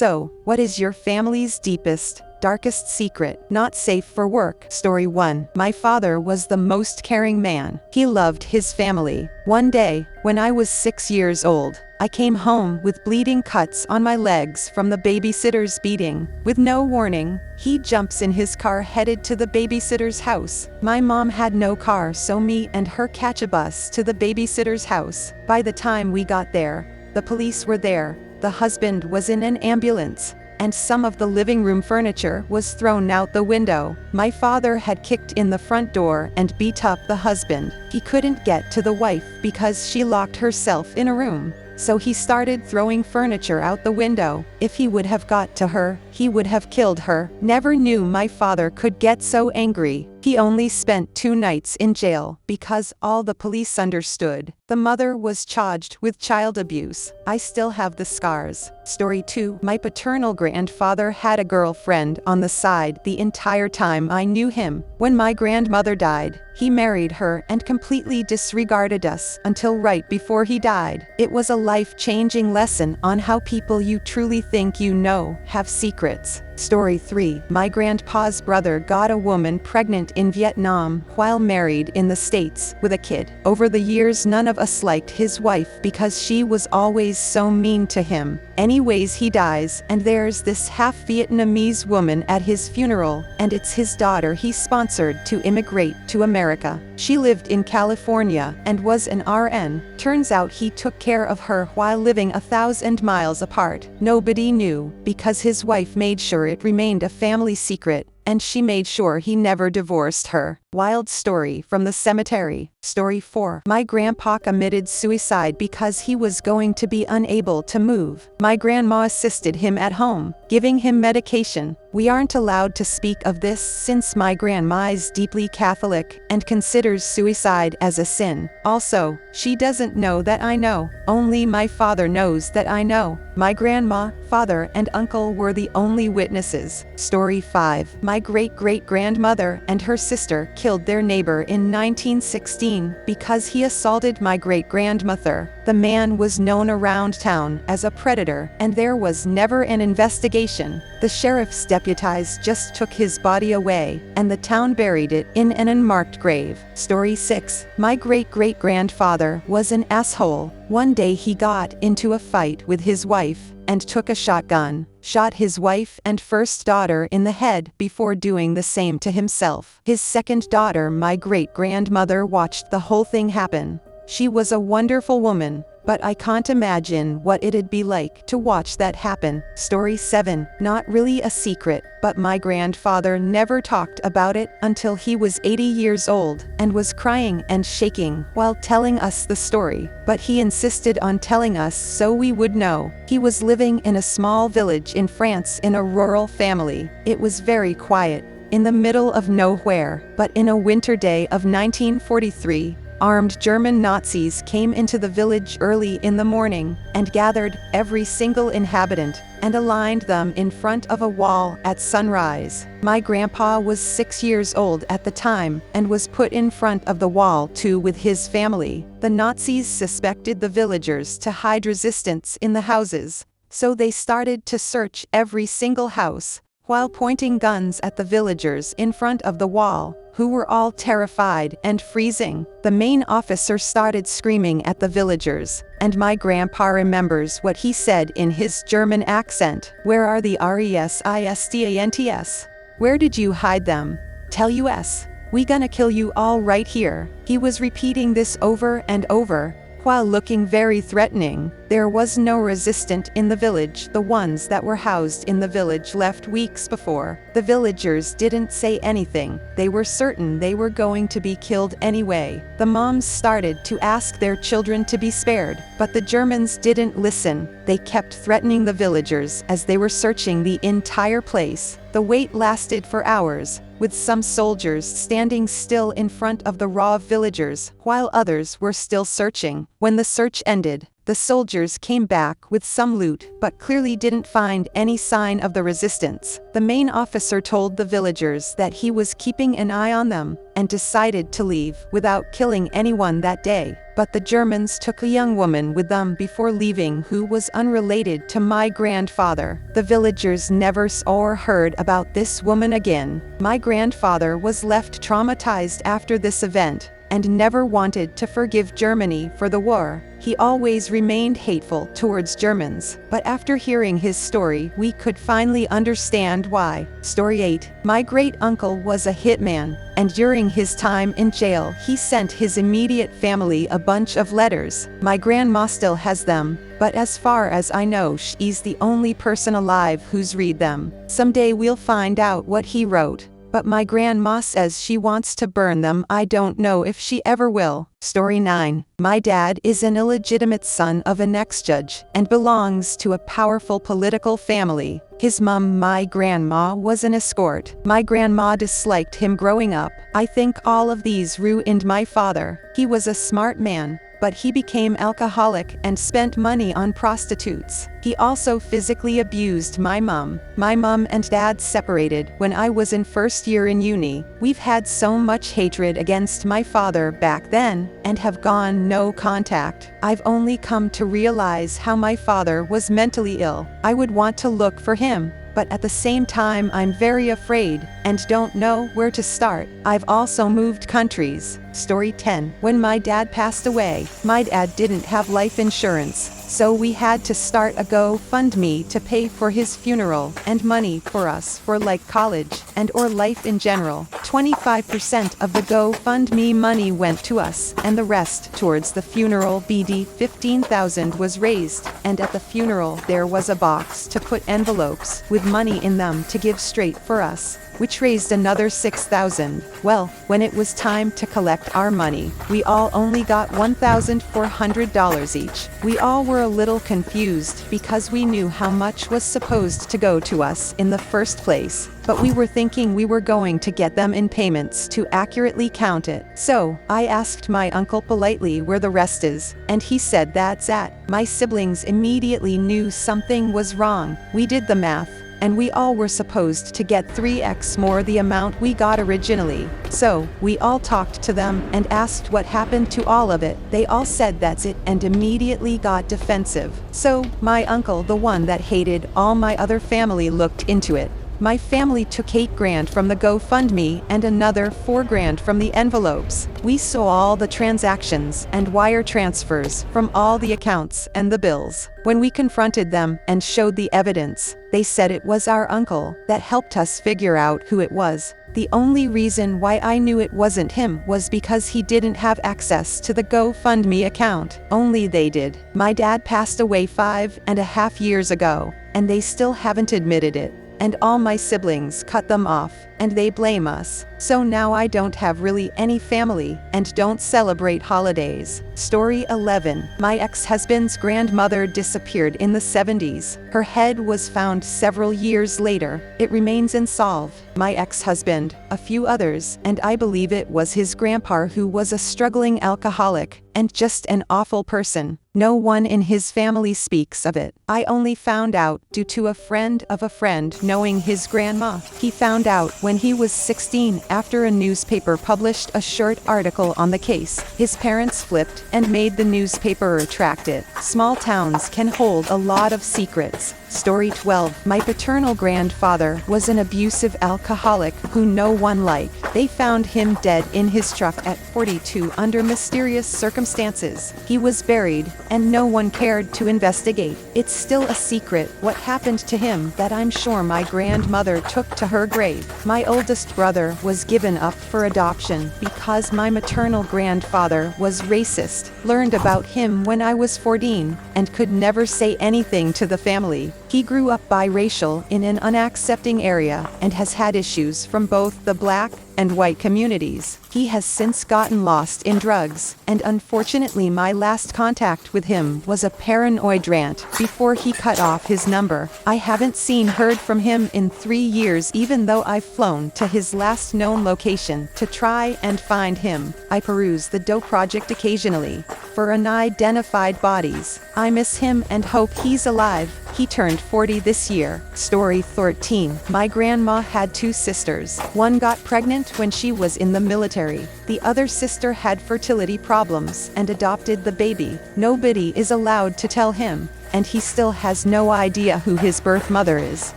So, what is your family's deepest, darkest secret? Not safe for work. Story 1. My father was the most caring man. He loved his family. One day, when I was 6 years old, I came home with bleeding cuts on my legs from the babysitter's beating. With no warning, he jumps in his car headed to the babysitter's house. My mom had no car, so me and her catch a bus to the babysitter's house. By the time we got there, the police were there. The husband was in an ambulance, and some of the living room furniture was thrown out the window. My father had kicked in the front door and beat up the husband. He couldn't get to the wife because she locked herself in a room. So he started throwing furniture out the window. If he would have got to her, he would have killed her. Never knew my father could get so angry. He only spent 2 nights in jail because all the police understood. The mother was charged with child abuse. I still have the scars. Story 2. My paternal grandfather had a girlfriend on the side the entire time I knew him. When my grandmother died, he married her and completely disregarded us until right before he died. It was a life-changing lesson on how people you truly think you know have secrets. Story 3. My grandpa's brother got a woman pregnant in Vietnam while married in the States with a kid. Over the years, none of us liked his wife because she was always so mean to him. Anyways, he dies, and there's this half-Vietnamese woman at his funeral, and it's his daughter he sponsored to immigrate to America. She lived in California and was an RN. Turns out he took care of her while living 1,000 miles apart. Nobody knew because his wife made sure it remained a family secret, and she made sure he never divorced her. Wild story from the cemetery. Story 4. My grandpa committed suicide because he was going to be unable to move. My grandma assisted him at home, giving him medication. We aren't allowed to speak of this since my grandma is deeply Catholic and considers suicide as a sin. Also, she doesn't know that I know. Only my father knows that I know. My grandma, father, and uncle were the only witnesses. Story 5. My great-great-grandmother and her sister killed their neighbor in 1916 because he assaulted my great-grandmother. The man was known around town as a predator, and there was never an investigation. The sheriff's deputies just took his body away, and the town buried it in an unmarked grave. Story 6. My great-great-grandfather was an asshole. One day he got into a fight with his wife and took a shotgun, shot his wife and first daughter in the head before doing the same to himself. His second daughter, my great-grandmother, watched the whole thing happen. She was a wonderful woman, but I can't imagine what it'd be like to watch that happen. Story 7. Not really a secret, but my grandfather never talked about it until he was 80 years old and was crying and shaking while telling us the story. But he insisted on telling us so we would know. He was living in a small village in France in a rural family. It was very quiet, in the middle of nowhere, but in a winter day of 1943, armed German Nazis came into the village early in the morning and gathered every single inhabitant and aligned them in front of a wall at sunrise. My grandpa was 6 years old at the time and was put in front of the wall too with his family. The Nazis suspected the villagers to hide resistance in the houses, so they started to search every single house while pointing guns at the villagers in front of the wall, who were all terrified and freezing. The main officer started screaming at the villagers, and my grandpa remembers what he said in his German accent. "Where are the resistants? Where did you hide them? Tell us. We gonna kill you all right here." He was repeating this over and over, while looking very threatening. There was no resistant in the village. The ones that were housed in the village left weeks before. The villagers didn't say anything. They were certain they were going to be killed anyway. The moms started to ask their children to be spared, but the Germans didn't listen. They kept threatening the villagers as they were searching the entire place. The wait lasted for hours, with some soldiers standing still in front of the raw villagers, while others were still searching. When the search ended, the The soldiers came back with some loot, but clearly didn't find any sign of the resistance. The main officer told the villagers that he was keeping an eye on them, and decided to leave without killing anyone that day. But the Germans took a young woman with them before leaving who was unrelated to my grandfather. The villagers never saw or heard about this woman again. My grandfather was left traumatized after this event, and never wanted to forgive Germany for the war. He always remained hateful towards Germans, but after hearing his story, we could finally understand why. Story 8. My great-uncle was a hitman, and during his time in jail, he sent his immediate family a bunch of letters. My grandma still has them, but as far as I know, she's the only person alive who's read them. Someday we'll find out what he wrote. But my grandma says she wants to burn them. I don't know if she ever will. Story 9. My dad is an illegitimate son of an ex-judge and belongs to a powerful political family. His mom, my grandma, was an escort. My grandma disliked him growing up. I think all of these ruined my father. He was a smart man, but he became alcoholic and spent money on prostitutes. He also physically abused my mom. My mom and dad separated when I was in first year in uni. We've had so much hatred against my father back then, and have gone no contact. I've only come to realize how my father was mentally ill. I would want to look for him, but at the same time I'm very afraid, and don't know where to start. I've also moved countries. Story 10. When my dad passed away, my dad didn't have life insurance, so we had to start a GoFundMe to pay for his funeral, and money for us for like college, and or life in general. 25% of the GoFundMe money went to us, and the rest towards the funeral. BD 15,000 was raised, and at the funeral there was a box to put envelopes with money in them to give straight for us, which raised another 6,000. Well, when it was time to collect our money, we all only got $1,400 each. We all were a little confused because we knew how much was supposed to go to us in the first place, but we were thinking we were going to get them in payments to accurately count it. So, I asked my uncle politely where the rest is, and he said that's at. My siblings immediately knew something was wrong. We did the math, and we all were supposed to get 3x more the amount we got originally. So, we all talked to them and asked what happened to all of it. They all said that's it and immediately got defensive. So, my uncle, the one that hated all my other family, looked into it. My family took $8,000 from the GoFundMe and another $4,000 from the envelopes. We saw all the transactions and wire transfers from all the accounts and the bills. When we confronted them and showed the evidence, they said it was our uncle that helped us figure out who it was. The only reason why I knew it wasn't him was because he didn't have access to the GoFundMe account. Only they did. My dad passed away 5.5 years ago, and they still haven't admitted it. And all my siblings cut them off, and they blame us. So now I don't have really any family, and don't celebrate holidays. Story 11. My ex-husband's grandmother disappeared in the 70s. Her head was found several years later. It remains unsolved. My ex-husband, a few others, and I believe it was his grandpa who was a struggling alcoholic, and just an awful person. No one in his family speaks of it. I only found out due to a friend of a friend knowing his grandma. He found out when he was 16 after a newspaper published a short article on the case. His parents flipped and made the newspaper retract it. Small towns can hold a lot of secrets. Story 12. My paternal grandfather was an abusive alcoholic who no one liked. They found him dead in his truck at 42 under mysterious circumstances. He was buried, and no one cared to investigate. It's still a secret what happened to him that I'm sure my grandmother took to her grave. My oldest brother was given up for adoption because my maternal grandfather was racist. Learned about him when I was 14, and could never say anything to the family. He grew up biracial in an unaccepting area, and has had issues from both the black and white communities. He has since gotten lost in drugs, and unfortunately my last contact with him was a paranoid rant before he cut off his number. I haven't heard from him in 3 years, even though I've flown to his last known location to try and find him. I peruse the Doe Project occasionally. for unidentified bodies. I miss him and hope he's alive. He turned 40 this year. Story 13. My grandma had two sisters. One got pregnant when she was in the military. The other sister had fertility problems and adopted the baby. Nobody is allowed to tell him, and he still has no idea who his birth mother is,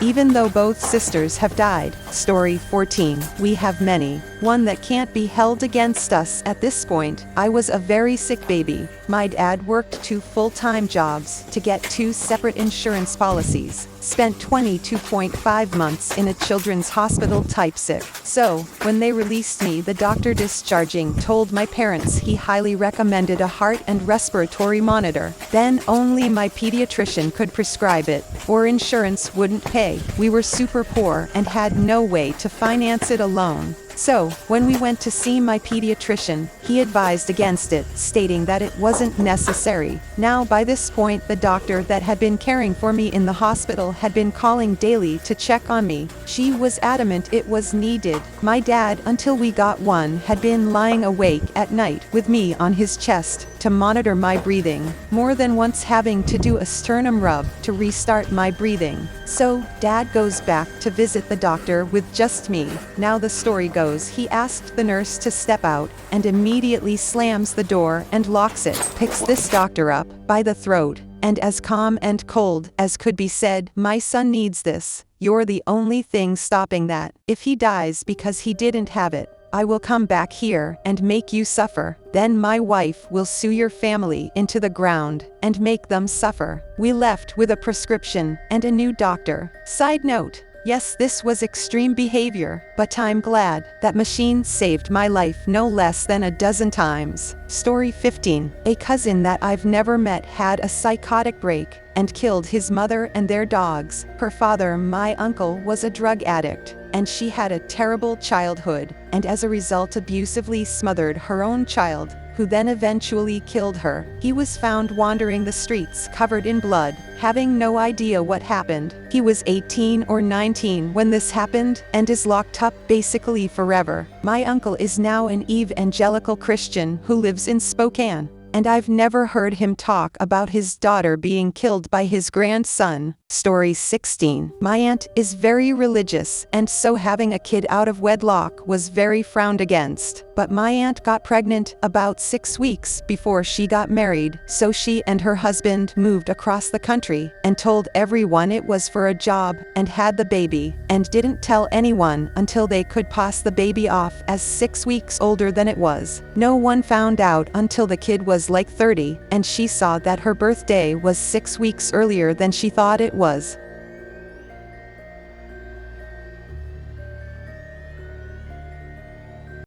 even though both sisters have died. Story 14. We have many. One that can't be held against us at this point. I was a very sick baby. My dad worked 2 full-time jobs to get 2 separate insurance policies. Spent 22.5 months in a children's hospital type sick. So, when they released me, the doctor discharging told my parents he highly recommended a heart and respiratory monitor. Then only my pediatrician could prescribe it, or insurance wouldn't pay. We were super poor and had no way to finance it alone. So, when we went to see my pediatrician, he advised against it, stating that it wasn't necessary. Now, by this point, the doctor that had been caring for me in the hospital had been calling daily to check on me. She was adamant it was needed. My dad, until we got one, had been lying awake at night with me on his chest to monitor my breathing, more than once having to do a sternum rub to restart my breathing. So, Dad goes back to visit the doctor with just me. Now the story goes, he asked the nurse to step out, and immediately slams the door and locks it, picks this doctor up by the throat, and as calm and cold as could be said, "My son needs this. You're the only thing stopping that. If he dies because he didn't have it, I will come back here and make you suffer. Then my wife will sue your family into the ground and make them suffer." We left with a prescription and a new doctor. Side note. Yes, this was extreme behavior, but I'm glad that machine saved my life no less than a dozen times. Story 15. A cousin that I've never met had a psychotic break and killed his mother and their dogs. Her father, my uncle, was a drug addict, and she had a terrible childhood, and as a result abusively smothered her own child, who then eventually killed her. He was found wandering the streets covered in blood, having no idea what happened. He was 18 or 19 when this happened, and is locked up basically forever. My uncle is now an evangelical Christian who lives in Spokane, and I've never heard him talk about his daughter being killed by his grandson. Story 16. My aunt is very religious, and so having a kid out of wedlock was very frowned against. But my aunt got pregnant about 6 weeks before she got married, so she and her husband moved across the country and told everyone it was for a job and had the baby, and didn't tell anyone until they could pass the baby off as 6 weeks older than it was. No one found out until the kid was like 30, and she saw that her birthday was 6 weeks earlier than she thought it was.